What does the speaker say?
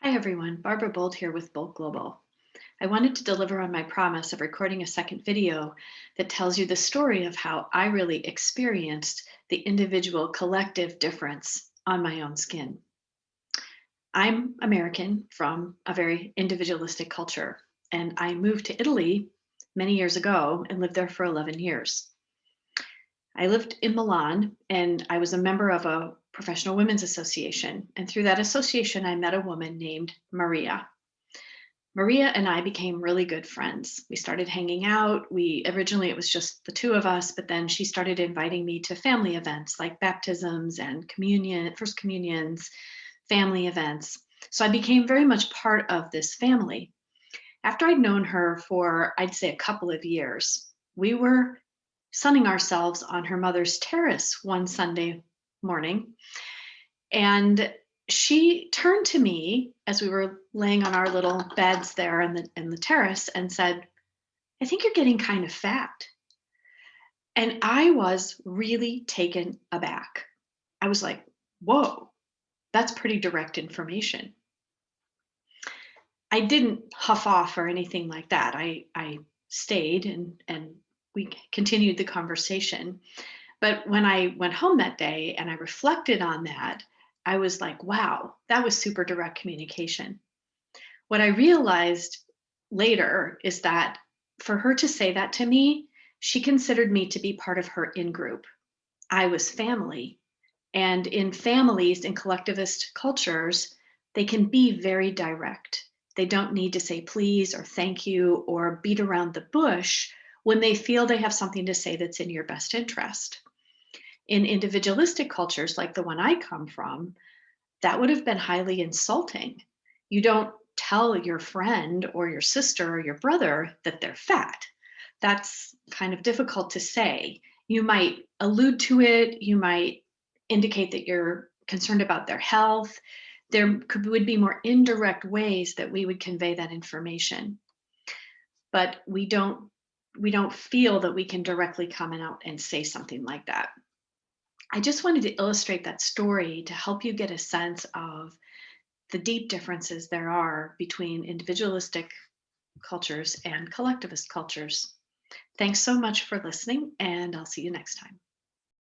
Hi everyone, Barbara Bold here with Bold Global. I wanted to deliver on my promise of recording a second video that tells you the story of how I really experienced the individual collective difference on my own skin. I'm American from a very individualistic culture, and I moved to Italy many years ago and lived there for 11 years. I lived in Milan and I was a member of a professional women's association. And through that association, I met a woman named Maria. Maria and I became really good friends. We started hanging out. We originally it was just the two of us, but then she started inviting me to family events like baptisms and communion, first communions, family events. So I became very much part of this family. After I'd known her for, I'd say, a couple of years, we were sunning ourselves on her mother's terrace one Sunday morning. And she turned to me as we were laying on our little beds there in the terrace and said, "I think you're getting kind of fat." And I was really taken aback. I was like, whoa, that's pretty direct information. I didn't huff off or anything like that. I stayed and we continued the conversation. But when I went home that day and I reflected on that, I was like, wow, that was super direct communication. What I realized later is that for her to say that to me, she considered me to be part of her in group. I was family. And in families, in collectivist cultures, they can be very direct. They don't need to say please or thank you or beat around the bush when they feel they have something to say that's in your best interest. In individualistic cultures like the one I come from, that would have been highly insulting. You don't tell your friend or your sister or your brother that they're fat. That's kind of difficult to say. You might allude to it, you might indicate that you're concerned about their health. Would be more indirect ways that we would convey that information. But we don't feel that we can directly come out and say something like that. I just wanted to illustrate that story to help you get a sense of the deep differences there are between individualistic cultures and collectivist cultures. Thanks so much for listening, and I'll see you next time.